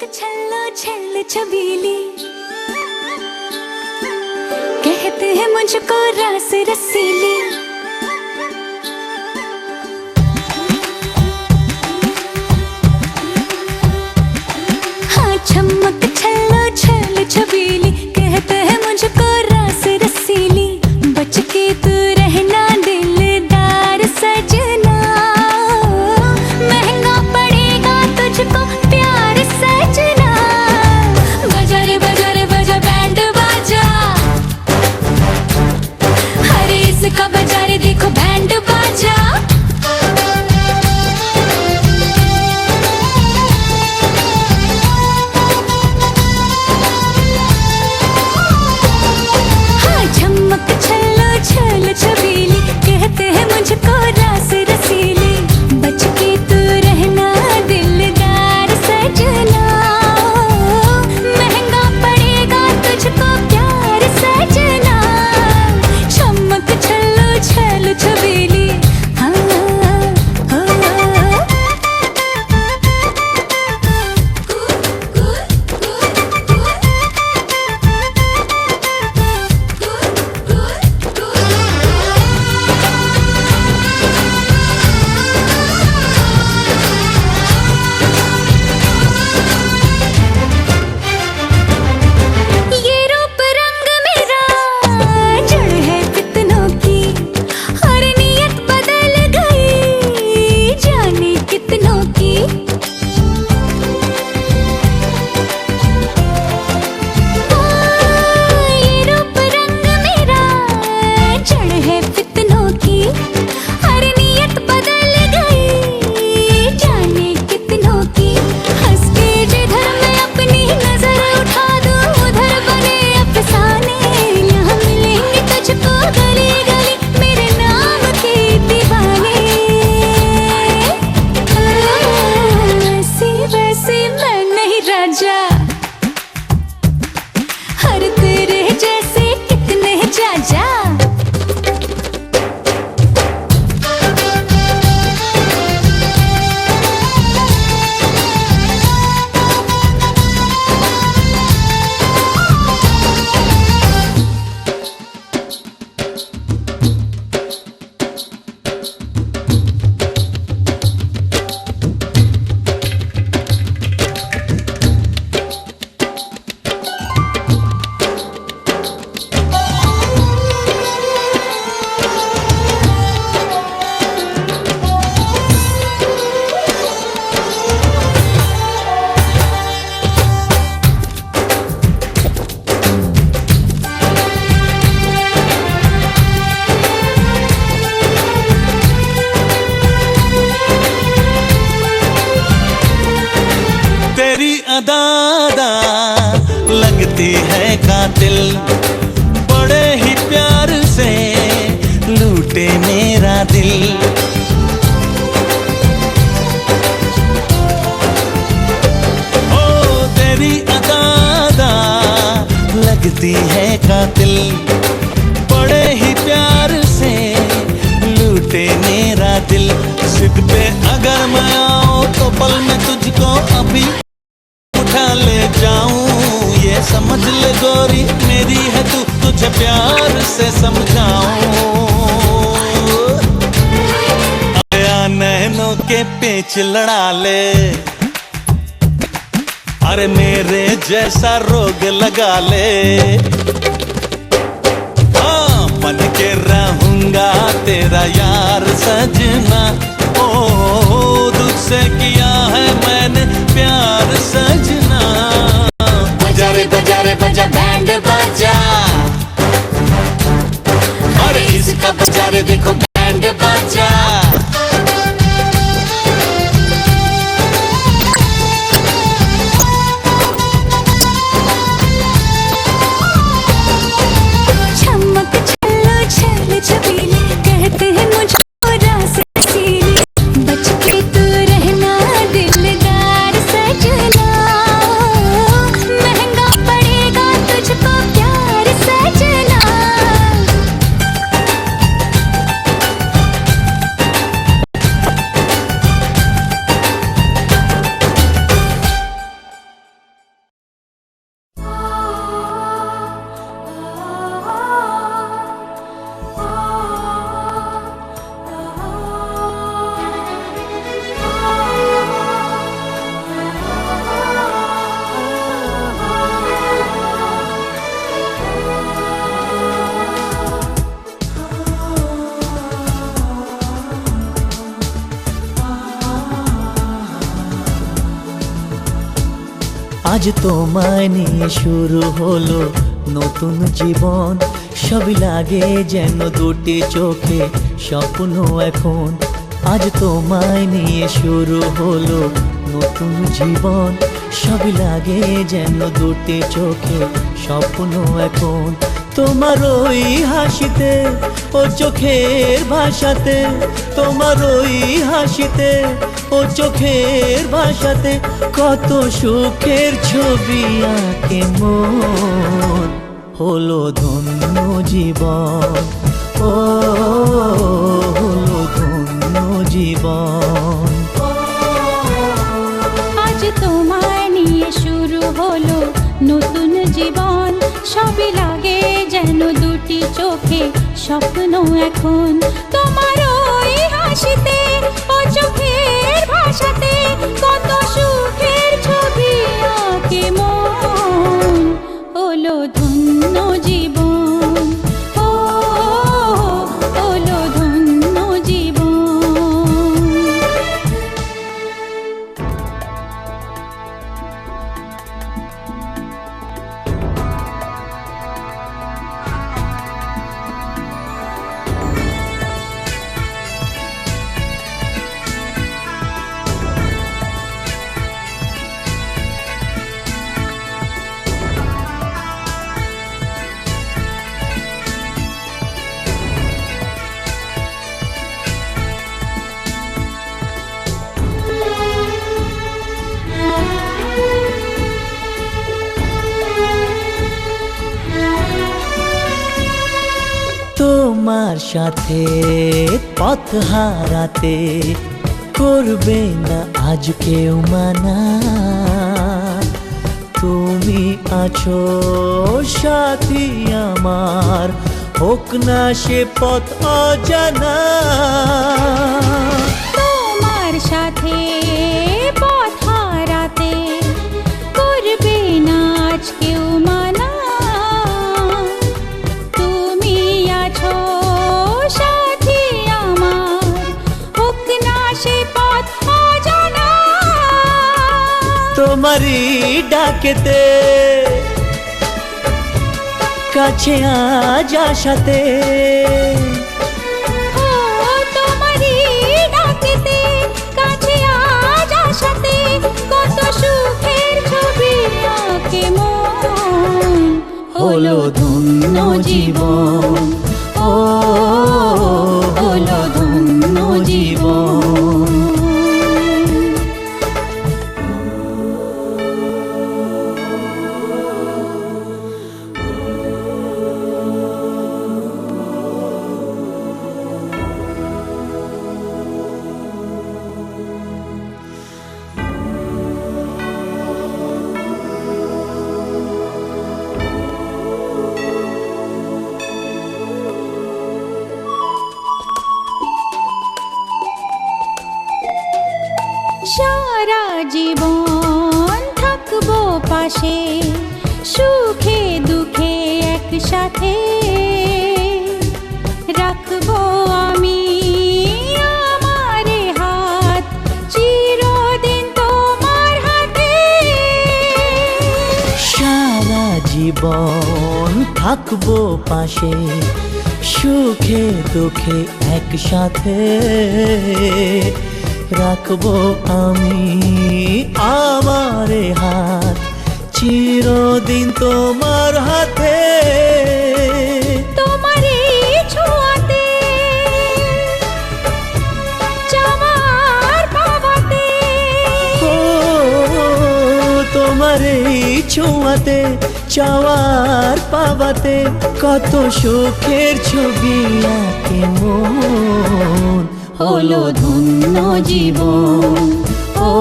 छल्लो छल्ल छबीली कहते हैं मुझको रास रसीली। हाँ चमक छल्लो छल्ल छबीली कहते हैं मुझको रास रसीली। बच के तू रहना दिलदार सजना, महंगा पड़ेगा तुझको प्यार सजना। बजा रे बजा रे बजा बैंड बाजा, अरे इसका बजा रे देखो बैंड बाजा। हाँ चमक छल्लो छल्ल छबीली कहते हैं मुझको रास रसीली। बच के तू रहना दिलदार सजना, महंगा पड़ेगा तुझको प्यार सजना। चमक छल्लो छल्ल छबीली हाँ हो। ये रूप रंग मेरा जड़ है कितनों की, और नियत बदल गई जाने कितनों की। ये रूप रंग मेरा जड़ है कितनों की, और नियत बदल गई जाने कितनों की। हंस के जिधर मैं अपनी नजर उठा दूं उधर बने अफसाने। यहाँ मिलेंगे तुझको गली गली मेरे नाम के दीवाने। ऐसी वैसी मैं नहीं राजा, हर तेरे जैसे कितने जाजा। तेरी अदा लगती है कातिल, बड़े ही प्यार से लूटे मेरा दिल। ओ तेरी अदा लगती है कातिल, बड़े ही प्यार से लूटे मेरा दिल। सिद्ध पे अगर मैं आऊं तो पल में तुझको अभी उठा ले जाऊं। ये समझ ले गोरी मेरी है तू, तुझे प्यार से समझाऊं। आया नैनों के पेच लड़ा ले, अरे मेरे जैसा रोग लगा ले। हाँ बन के रहूंगा तेरा यार सजना। ओ तुझसे किया है मैंने प्यार सजना। बजा रे बजा बैंड बाजा, अरे इसका बजा रे देखो बैंड बाजा। चमक छल्लो छल्ल छबीली कहते हैं मुझको रास रसीली। बच के तू रहना दिलदार আজ তোমায় নিয়ে শুরু হলো নতুন জীবন, সবই লাগে যেন দুটি চোখে স্বপ্ন এখন। আজ তোমায় নিয়ে শুরু হলো নতুন জীবন, সবই লাগে যেন দুটি চোখে স্বপ্ন এখন। তোমার ওই হাসিতে ও চোখের ভাষাতে, তোমার ওই হাসিতে ও চোখের ভাষাতে কত সুখের ছবি আঁকে মন। হলো ধন্য জীবন, ও হলো ধন্য জীবন। আজ তোমায় নিয়ে শুরু হলো নতুন জীবন, সবই লাগে যেন দুটি চোখে স্বপ্ন এখন। তোমার ওই হাসিতে ও চোখের ভাষাতে কত সুখের ছবি আঁকে মন। হলো ধন্য জীবন, ও হলো ধন্য জীবন। তোমার সাথে পথ হারাতে করবে না আজ কেউ মানা। তুমি আছো সাথী আমার, হোক না সে পথ অজানা। তোমার সাথে পথ হারাতে করবে না আজ কেউ মানা। তুমি আছো সাথী আমার, হোক না সে পথ অজানা। তোমারই ডাকেতে কাছে আজ আসাতে, ও তোমারই ডাকেতে কাছে আজ আসাতে কত সুখের ছবি আঁকে মন। হলো ধন্য জীবন, ও হলো ধন্য জীবন। সারা জীবন থাকবো পাশে, সুখে দুঃখে একসাথে রাখবো আমি আমার হাত চিরদিন তোমার হাতে। সারা জীবন থাকবো পাশে, সুখে দুঃখে একসাথে রাখবো আমি আমার হাত চিরদিন তোমার হাতে। তোমার ছোঁয়াতে চাওয়ার পাওয়াতে, ও তোমার ছোঁয়াতে চাওয়ার পাওয়াতে কত সুখের ছবি আঁকে মন। হলো ধন্য জীবন, ও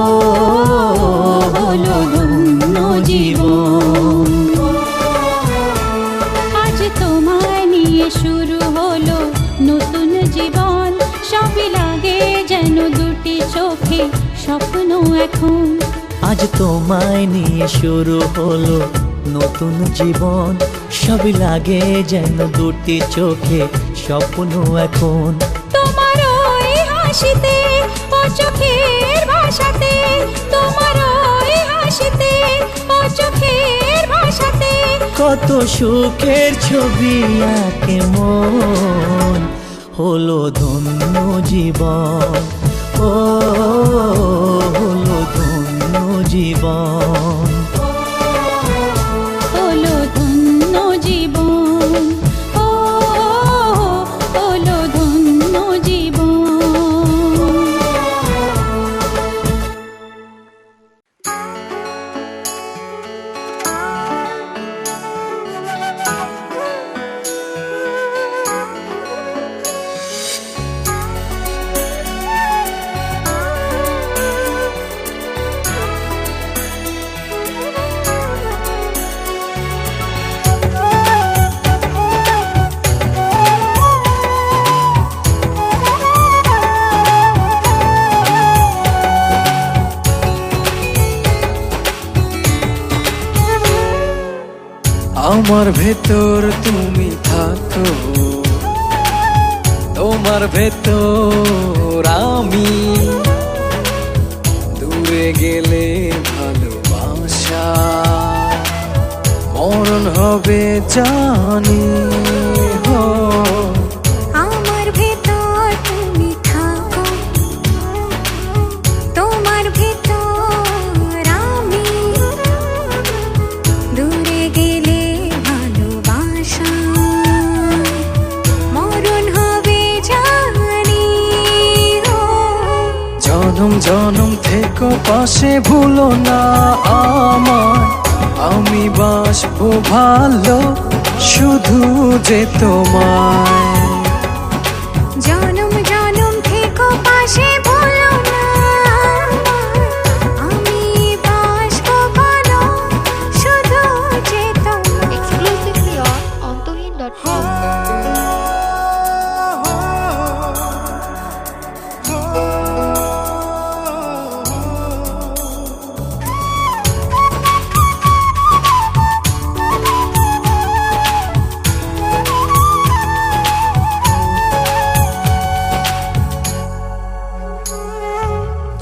হলো ধন্য জীবন। আজ তোমায় নিয়ে শুরু হলো নতুন জীবন, সবই লাগে যেন দুটি চোখে স্বপ্ন এখন। আজ তোমায় নিয়ে শুরু হলো নতুন জীবন, সবই লাগে যেন দুটি চোখে স্বপ্ন এখন। তোমার ওই হাসিতে ও চোখের ভাষাতে, তোমার ওই হাসিতে ও কত সুখের ছবি আঁকে মন, হলো ধন্য জীবন, ও হলো ধন্য জীবন। হলো ধন্য জীবন, ও হলো ধন্য জীবন। আমার ভেতর তুমি থাকো, তোমার ভেতর আমি, দূরে গেলে ভালোবাসা মরণ হবে জানি। হো আমার ভেতর তুমি থাকো, তোমার ভেতর আমি, দূরে গেলে ভালোবাসা মরণ হবে জানি। জনম জনম থেকো পাশে, ভুলো না আমায়, আমি বাসবো ভালো শুধু যে তোমায়। জনম জনম থেকো পাশে, ভুলো না আমি বাসবো ভালো শুধু যে তোমায়। Exclusively on ontohin.com.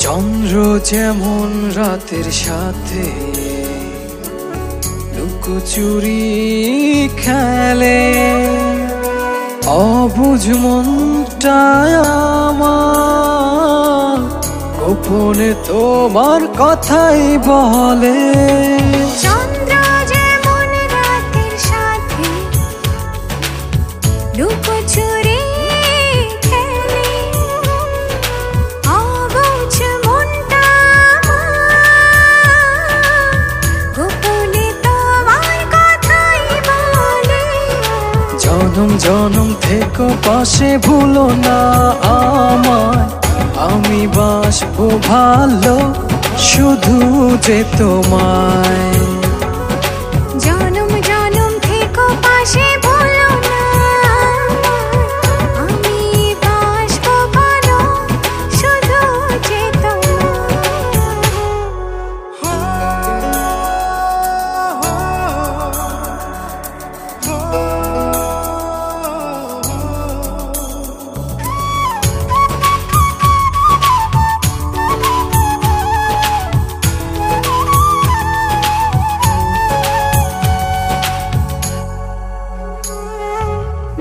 চন্দ্র যেমন রাতের সাথে লুকোচুরি খেলে, অবুঝ মনটায় আমার গোপনে তোমার কথাই বলে। চন্দ্র যেমন রাতের সাথে লুকোচুরি খেলে, অবুঝ মনটা আমার গোপনে তোমার কথাই বলে। জনম জনম থেকো পাশে, ভুলো না আমায়, আমি বাসবো ভালো শুধু যে তোমায়। জনম জনম থেকো পাশে, ভুলো না আমি বাসবো ভালো শুধু যে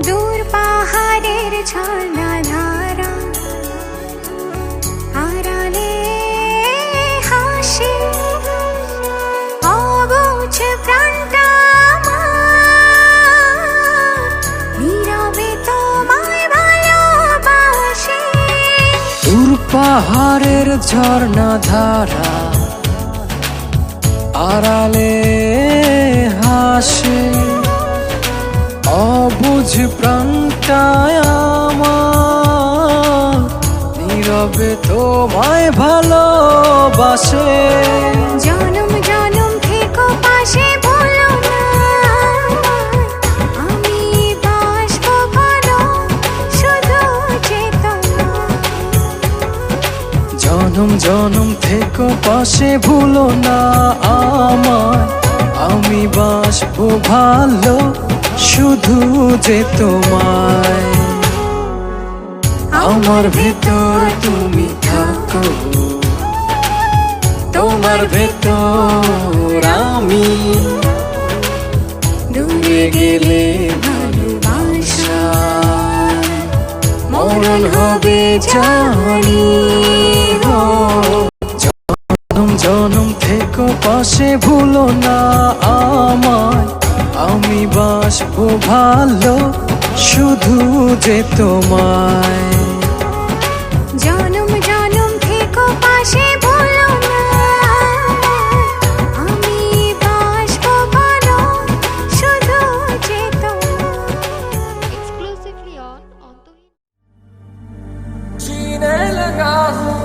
দূর পাহাড়ের ঝর্ণা ধারা আড়ালে হাসি, অবুঝ প্রাণটা আমার নীরবে তোমায় ভালোবাসে। দূর পাহাড়ের ঝর্ণা ধারা আড়ালে হাসে, অবুঝ প্রাণটায় আমার নীরবে তোমায় ভালোবাসে। জনম জনম থেকো পাশে, ভুলো না আমি বাসবো ভালো শুধু যে তোমায়। জনম জনম থেকো পাশে, ভুলো না আমায়, আমি বাসবো ভালো শুধু যে তোমায়। আমার ভেতর তুমি থাকো, তোমার ভেতর আমি, গেলে ভালোবাসা মরণ হবে জানি গো। জনম জনম থেকো পাশে ভুলো না আমায়, আমি বাসবো ভালো শুধু যে তোমায়। জনম জনম থেকো পাশে ভুলো না আমি বাসবো ভালো শুধু যে তোমায়। Exclusively on অন্তহীন। जीने लगा हूँ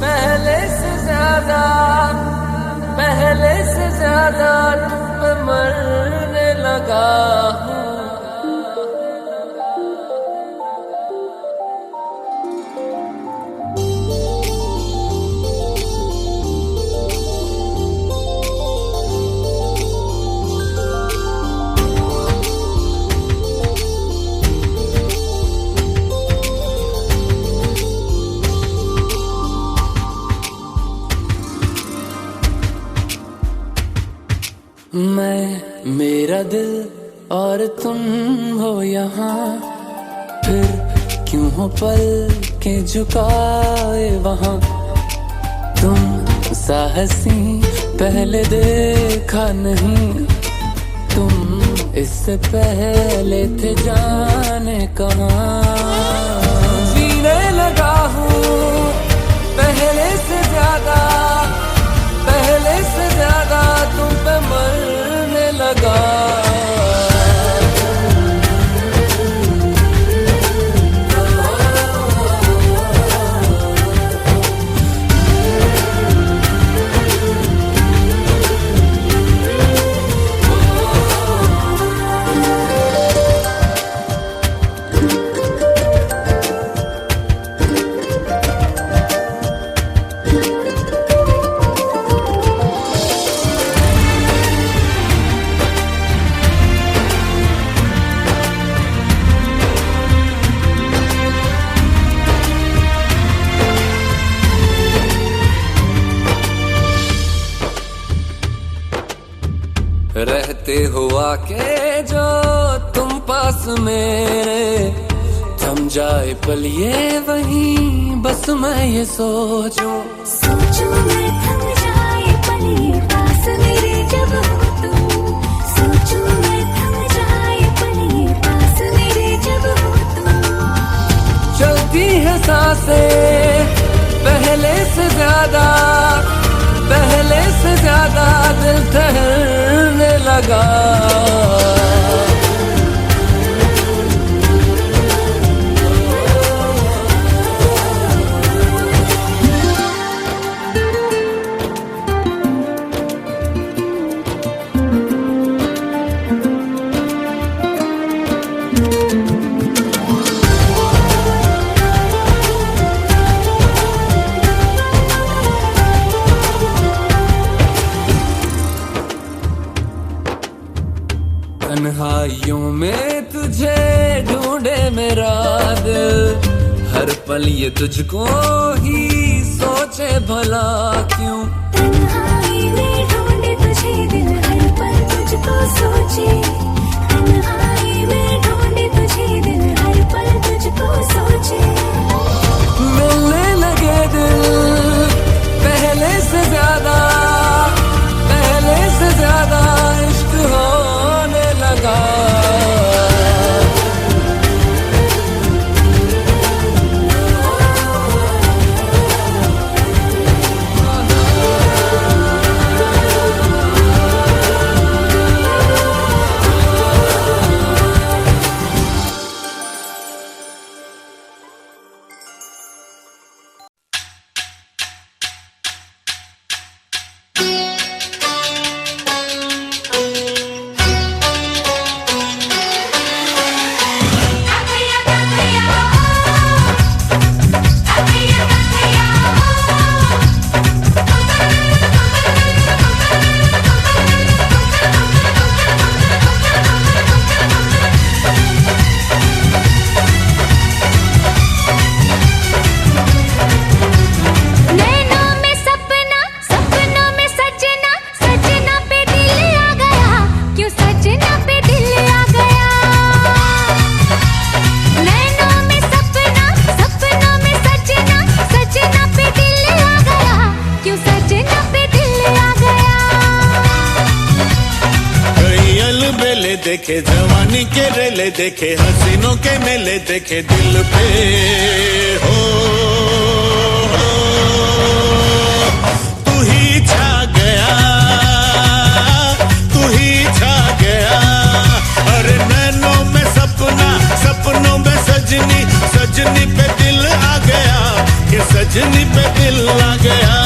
पहले से ज्यादा, पहले से ज्यादा तुम पे मरने लगा हूँ। मैं मेरा दिल और तुम हो यहाँ, फिर क्यों हो पल के झुकाए वहाँ। तुम सा हंसी पहले देखा नहीं, तुम इससे पहले थे जाने कहाँ। जीने लगा हूँ पहले से ज्यादा, पहले से ज्यादा तुम पे मरने लगा। रहते हुआ के जो तुम पास मेरे, थम जाए पल ये वहीं बस मैं ये सोचूं। सोचूं मैं थम जाए पल ये पास मेरे जब हो तुम, सोचूं मैं थम जाए पल ये पास मेरे जब हो तुम। चलती है सांसें पहले से ज्यादा, पहले से ज्यादा दिल ठहरने लगा। तन्हाइयों में तुझे ढूंढे मेरा दिल, हर पल ये तुझको ही सोचे भला क्यों। तन्हाई में ढूंढे तुझे दिल हर पल तुझको सोचे, तन्हाई में ढूंढे तुझे दिल हर पल तुझको सोचे। मिलने लगे दिल पहले से ज्यादा, पहले से ज्यादा इश्क होने लगा। मेले देखे, जवानी के रेले देखे, हसीनों के मेले देखे दिल पे हो, तू ही छा गया, तू ही छा गया। अरे नैनों में सपना, सपनों में सजनी, सजनी पे दिल आ गया, कि सजनी पे दिल आ गया।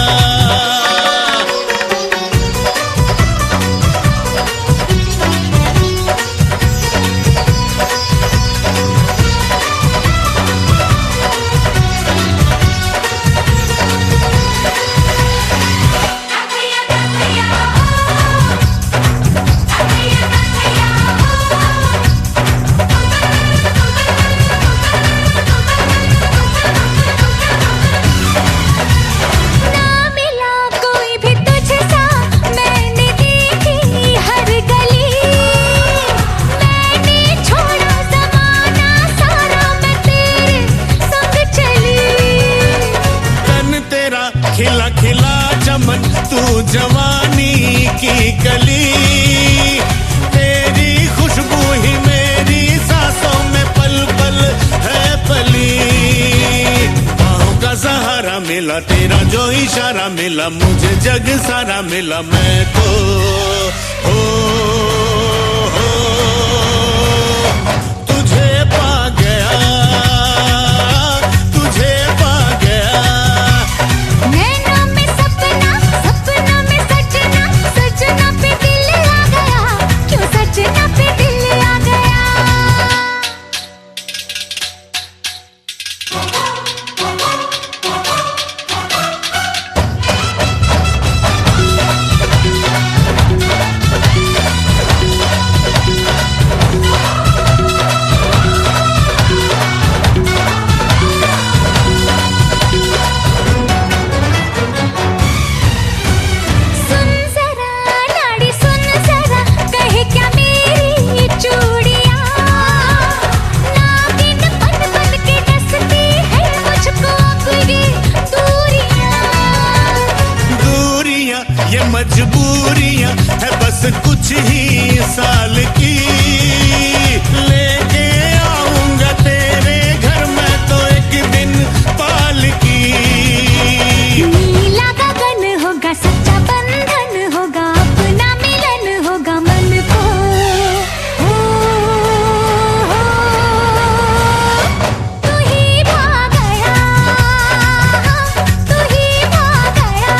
खिला खिला चमन तू जवानी की कली, तेरी खुशबू ही मेरी सांसों में पल पल है पली। बाहों का सहारा मिला, तेरा जो इशारा मिला, मुझे जग सारा मिला, मैं तो हो, तुझे पा गया, तुझे पा गया। नैनों में सपना, सपनों में सजना, सजना पे दिल आ गया, क्यों सजना पे दिल आ गया। सुन जरा नाड़ी सुन जरा, कहे क्या मेरी चूड़ियां, नागिन बन बन के डसती है मुझको अब ये दूरियां। दूरियां ये मजबूरियां है बस कुछ ही साल की, लेके आऊंगा तेरे घर मैं तो एक दिन पालकी। नीला गगन होगा, सच्चा बंधन होगा, अपना मिलन होगा मन को हो, तू ही भा गया, तू ही भा गया।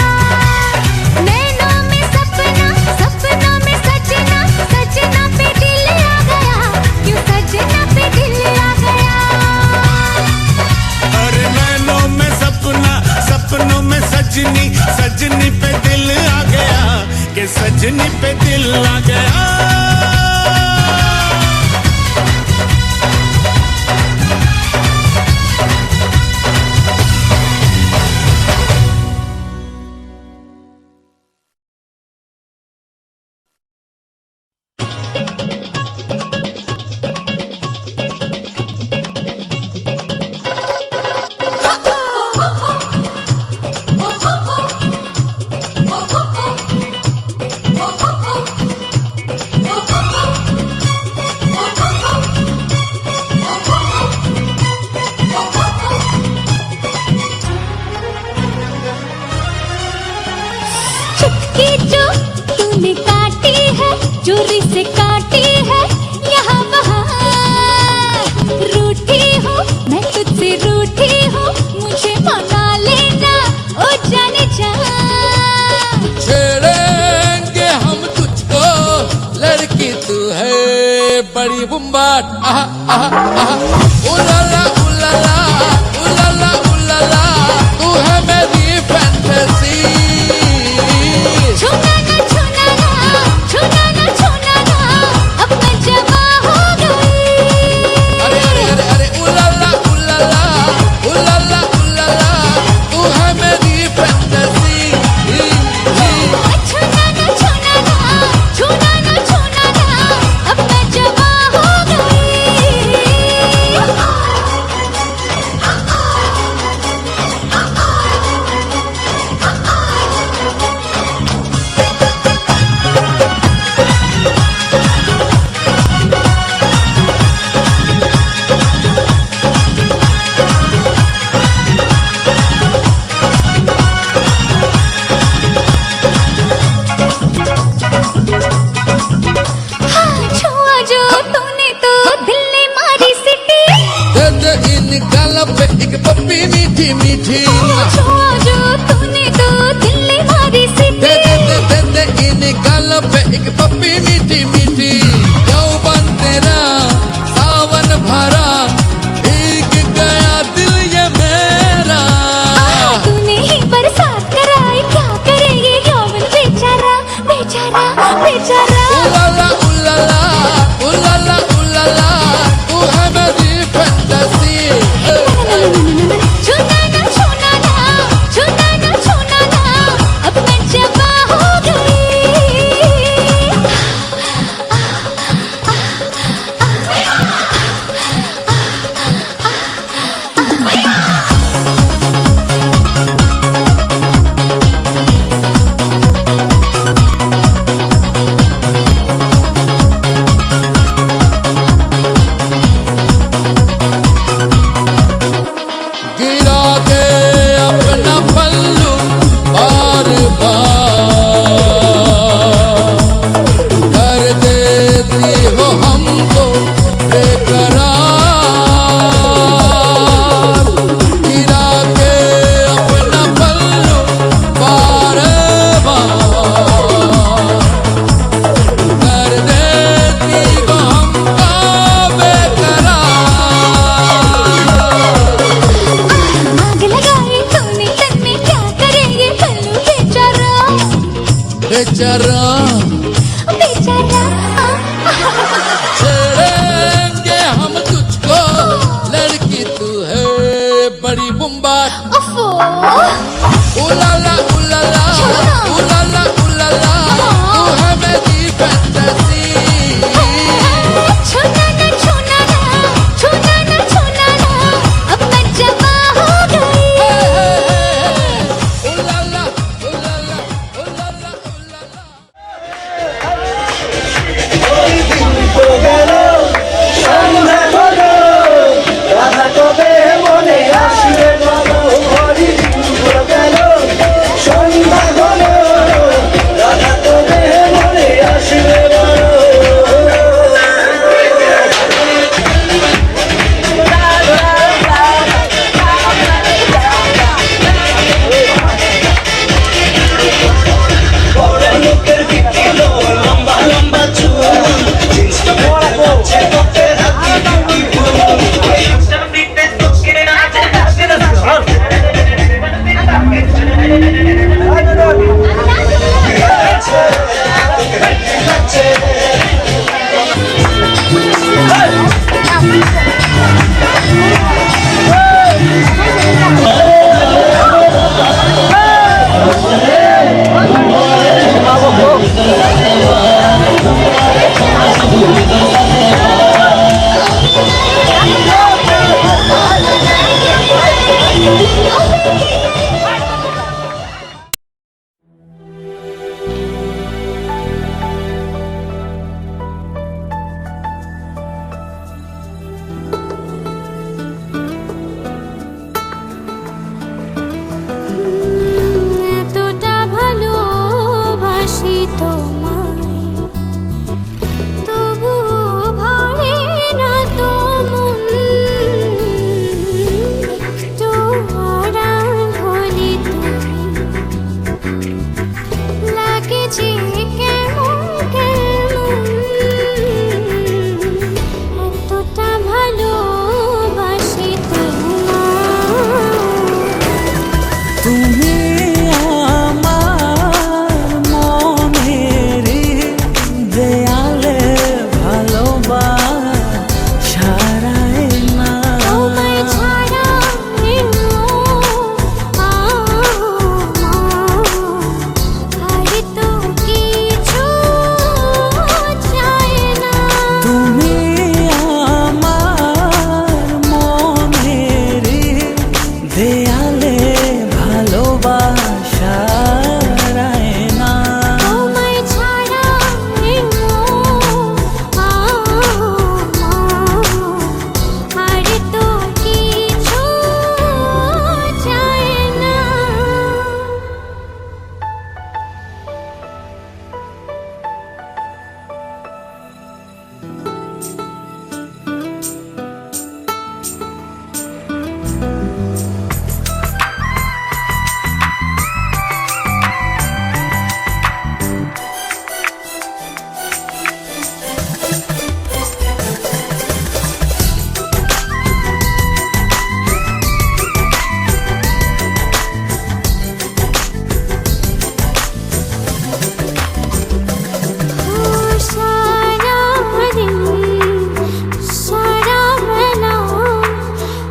नैनों में सपना, सपनों में सजना, सजना पे दिल आ गया, क्यों सजना पे दिल आ गया। अरे नैनों में सपना, सपनों में सजनी, सजनी पे दिल आ गया, कि सजनी पे दिल आ गया। चुटकी जो तूने काटी है, चोरी से काटी है, यहाँ वहाँ रूठी हूँ मैं, तुझसे रूठी हूँ, मुझे मना लेना ओ जाने जा। छेड़ेंगे हम तुझको, लड़की तू है बड़ी बुम्बाट। आहा आहा आहा, उलाला उलाला उलाला उलाला, तू है मेरी फैंटेसी। छूना ना छूना ना, छूना ना छूना ना, अब मैं जवा हो गई। अरे अरे अरे अरे उलाला उलाला उलाला उलाला, तू है मेरी फैंटेसी। छूना ना छूना ना, छूना ना छूना ना, अब मैं जवा हो गई। बेचारा बेचारा छेड़ेंगे हम तुझको लड़की तू है बड़ी बुम्बाट ओफो उलाला उलाला उलाला उलाला तू है मेरी फैंटेसी छूना ना छूना ना छूना ना छूना ना अब मैं जवा हो गई उलाला उलाला उलाला उलाला এতটা ভালোবাসি তোমায় তবু ভরে না তো মন একটু আড়াল হলে তুমি লাগে যে কেমন কেমন এতটা ভালোবাসি তোমায় তুমি আমার মনের দেয়ালে ভালোবাসারাই না তোমায় ছাড়া আর তো কিছু চাই না তুমি আমার মনের দেয়ালে ভালোবাসারাই না তোমায় ছাড়া আর তো কিছু চাই না সারাদিন সারা বেলা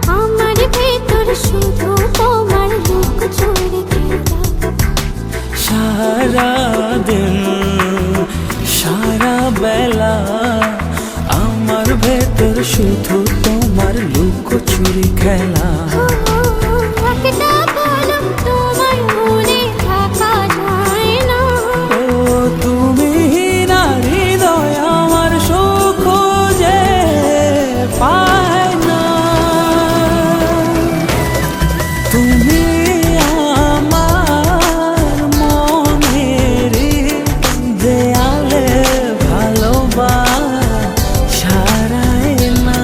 আমার ভেতর শুধু তোমার লোক চলে গেলা সারা দিন সারা বেলা আমার ভেতর শুধু তোমার লুকোচুরি খেলা একটা বলম তোমার মনে থাকা যায় না ও তুমি না হৃদয় আমার সুখ যে পায় না তুমি আমার মনের দেয়ালে ভালোবাসারাই না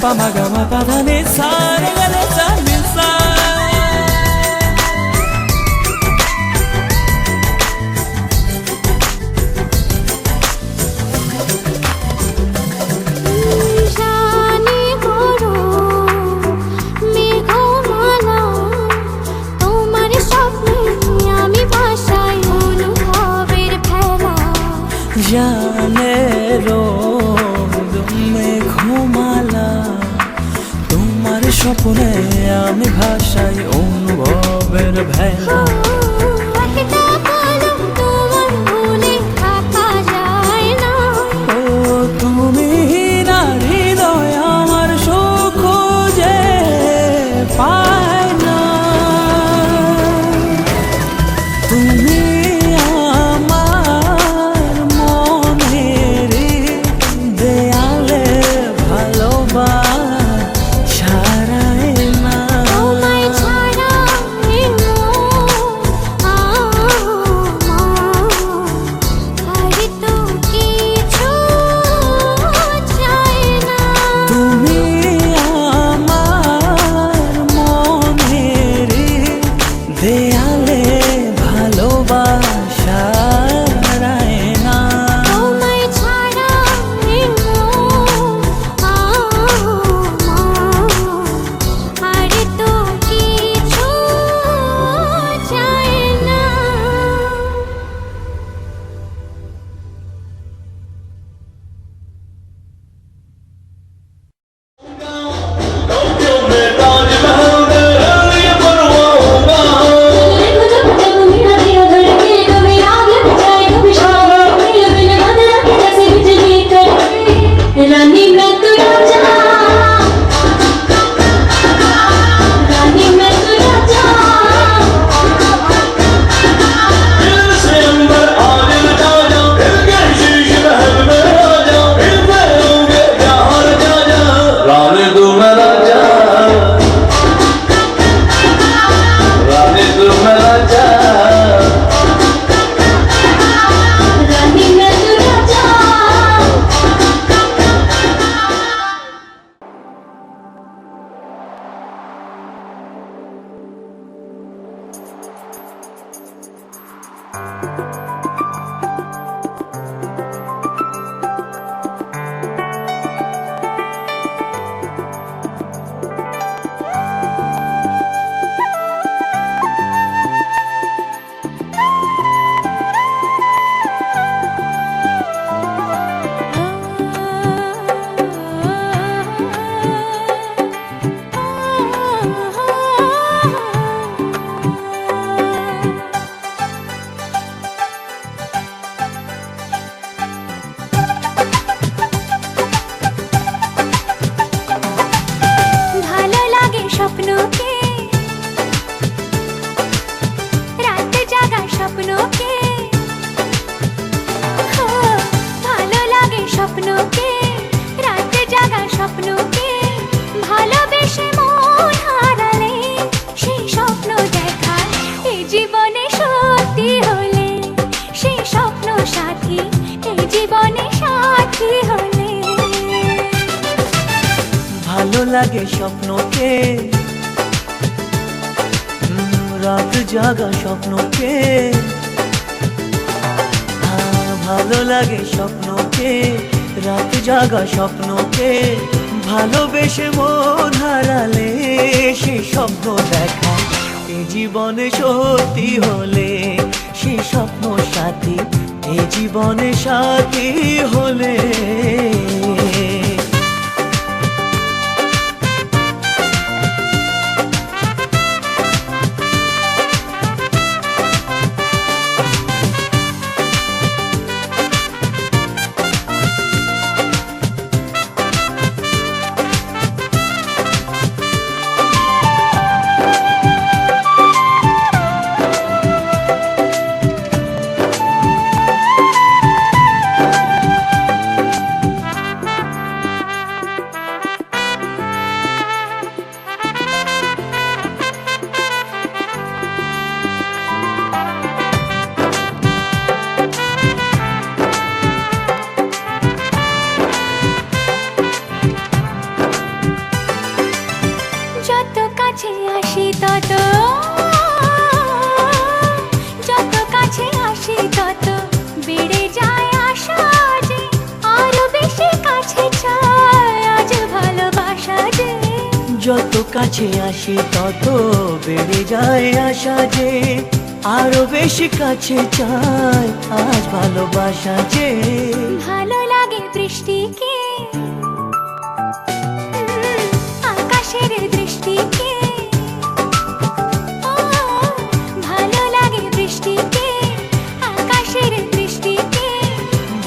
pa ma ga ma pa dha ni sa re ga re sa ni sa জানি করো মেঘমালা তোমার স্বপ্নে আমি ভাষায় অনুভবের ফেলা জানে রোদ মেঘমালা তোমার স্বপ্নে আমি ভাষাই অনুভবের ভেলা একটা কলম তোমার ভুলে থাকা যায় না ও তুমি না হৃদয় আমার সুখ যে পায় না তুমি আমার মনের দেয়ালে ভালোবাসায় না তোমায় ছাড়া আর তো কিছু চাই না তুমি আমার মনের দেয়ালে ভালোবাসায় না তোমায় ছাড়া আর তো কিছু চাই না रानी मैं तो राजा रानी मैं तो राजा रानी तू मेरा जा रानी तू मेरा जा रानी मैं तो राजा ভালো লাগে স্বপ্নকে রাত জাগা স্বপ্নকে ভালো লাগে স্বপ্নকে রাত জাগা স্বপ্নকে ভালোবেসে মন হারালে সেই স্বপ্ন দেখা এই জীবনে সত্যি হলে সেই স্বপ্ন সাথী এই জীবনে সাথী হলে ভালো লাগে স্বপ্নকে রাত জাগা স্বপ্নকে ভালো লাগে স্বপ্নকে রাত জাগা স্বপ্নকে ভালোবেসে মন হারালে সেই স্বপ্ন দেখা এই জীবনে সত্যি হলে সেই স্বপ্ন সাথী এই জীবনে সাথী হলে কাছে আসি তত বেড়ে যায় আশা যে আরো বেশি কাছে চাই আজ ভালোবাসা যে। ভালো লাগে বৃষ্টিকে, আকাশের দৃষ্টিকে। ও, ভালো লাগে বৃষ্টিকে, আকাশের দৃষ্টিকে।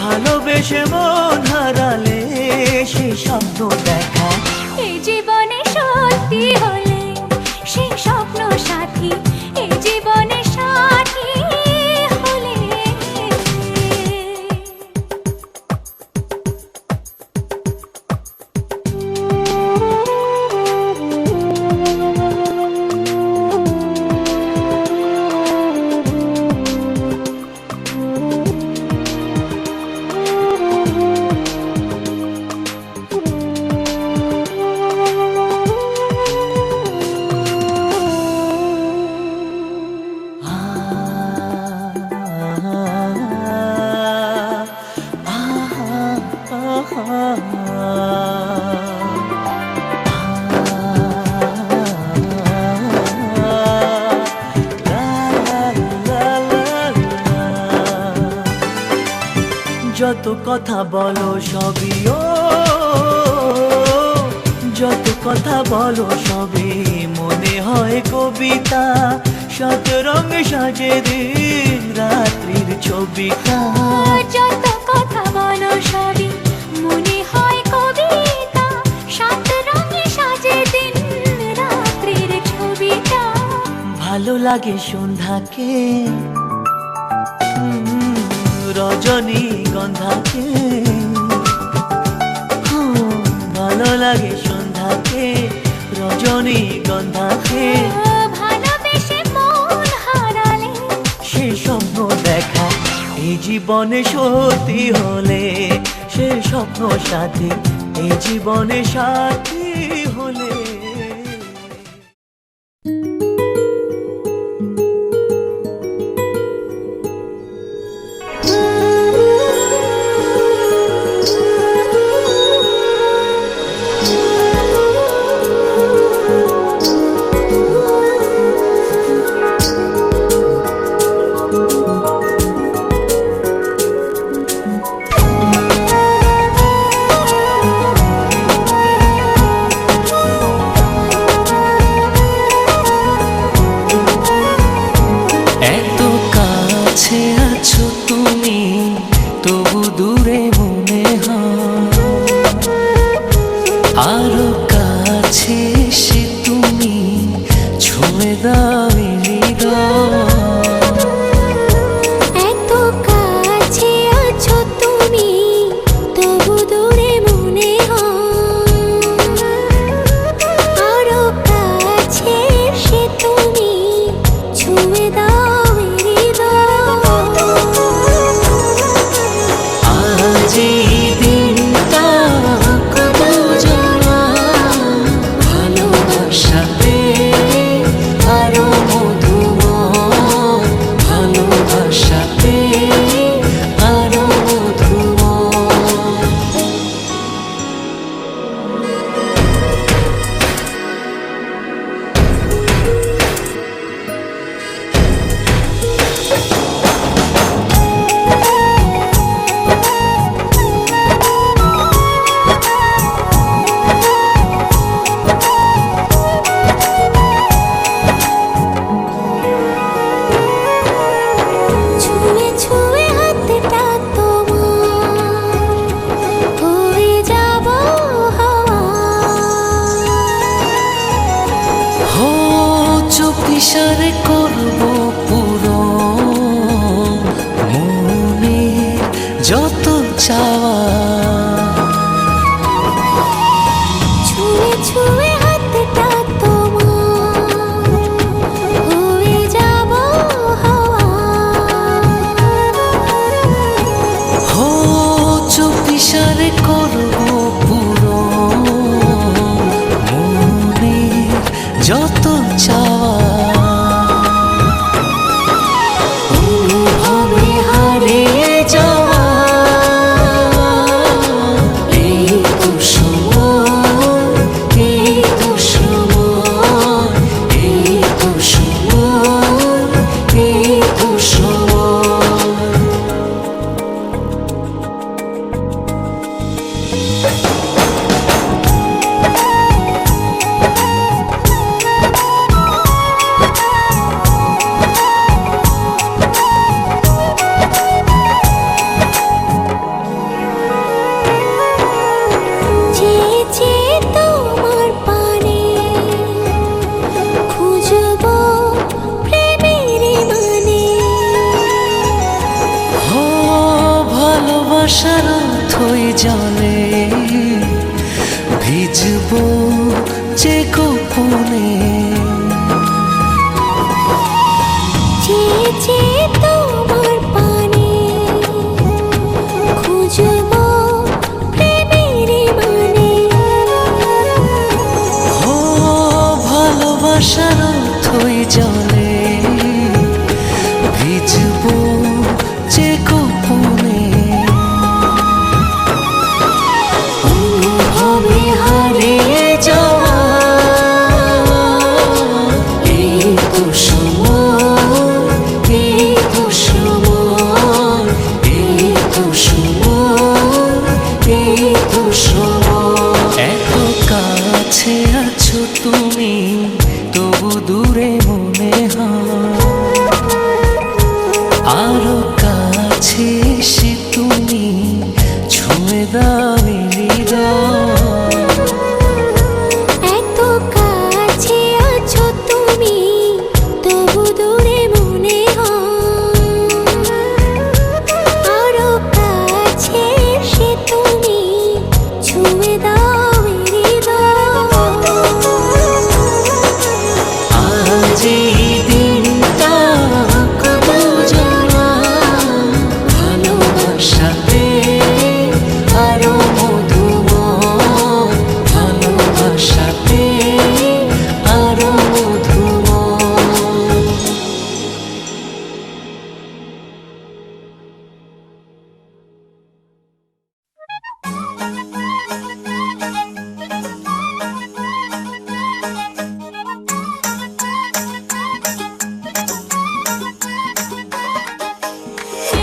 ভালোবেসে মন হারালে সে স্বপ্ন দেখা। এই জীবনে সত্যি হলে সেই স্বপ্ন সাথী, এই জীবনে সাথী হলে। যত কথা বলো সবই ও, যত কথা বলো সবই মনে হয় কবিতা। শত রঙে সাজে দিন রাত্রির ছবিটা। যত কথা বলো সবই মনে হয় কবিতা, সাত রঙে সাজে দিন রাত্রির ছবিটা। ভালো লাগে সন্ধ্যাকে, রজনী গন্ধাকে। ভালো লাগে সন্ধ্যাকে, রজনী গন্ধাকে। ভালোবেসে মন হারালে সে স্বপ্ন দেখা এই জীবনে সত্যি হলে, সে স্বপ্ন সাথী এই জীবনে সাথী হলে। যে গোপনে চেয়ে চেয়ে তোমার পানে খুঁজবো প্রেমের মানে। ও ভালোবাসার অথই জলে ভিজবো যে গোপনে অনুভবে হারিয়ে যাওয়া এই তো সময়, এই তো সময়, এই তো সময়, এই তো সময়। এত কাছে আছো তুমি তবু দূরে মনে হয়, আরো কাছে এসে তুমি ছুঁয়ে দাও হৃদয়। এত কাছে আছো তুমি তবু দূরে মনে হয়, আরো কাছে এসে তুমি ছুঁয়ে দাও হৃদয়। আজ এই দিনটা কত জানা ভালোবাসাতে আরো মধুময়, ভালোবাসাতে আরো মধুময়।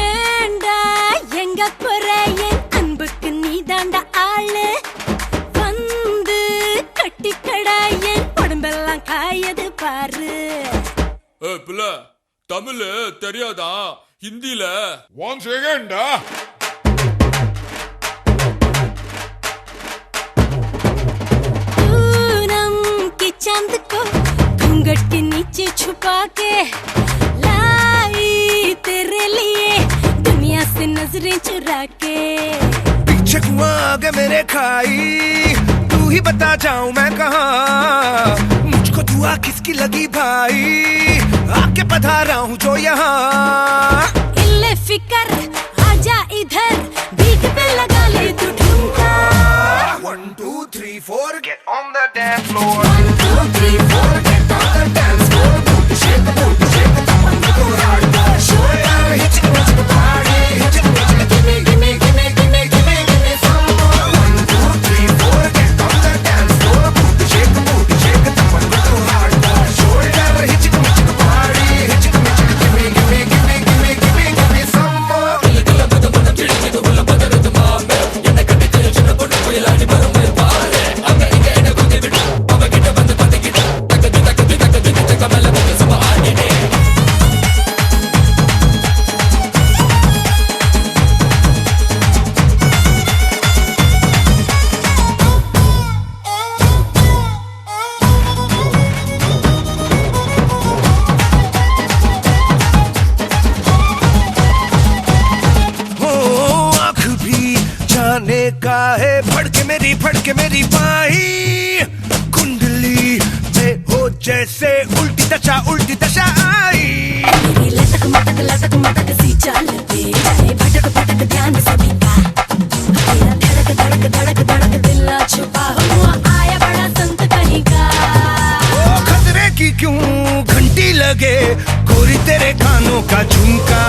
ஏண்டா எங்க போற என் அன்புக்கு நீதாண்டா ஆளு, வந்து கட்டிக்கடா என் உடம்பெல்லாம் காயது பாரு. பிள்ள தமிழ் தெரியாதா? ஹிந்தில ஒன் செகண்டா. पूनम की चांद को घूंघट के नीचे छुपा के लाई तेरे लिए दुनिया से नजरें चुरा के। पीछे कुआं आगे मेरे खाई, तू ही बता जाऊं मैं कहाँ, मुझको दुआ किसकी लगी भाई, आके पधारा हूँ जो यहाँ। इल्ले फिकर आजा इधर, बीट पे लगा ले तू ठुमका। 1 2 3 4 get on the dance floor. 1 2 3 4 get on the dance floor. Shake the booty, shake the top and go hard. Shoulder, hit it, hit the party, hit it, give me, give me, give me, give me, give me, give me some more. 1 2 3 4 get on the dance floor. Shake the booty, shake the top and go hard. Shoulder, hit it, hit the party, hit it, give me, give me, give me, give me, give me, give me some more. काहे फड़के मेरी बाही, कुंडली में हो जैसे उल्टी दशा आई। मेरी लटक मटक सी चाल पे भटक भटक ध्यान सभी का, तेरा धड़क दिल ना छुपा हुआ आया बड़ा संत कहीं का। ओ खतरे की क्यों घंटी लगे गोरी तेरे कानों का झुमका।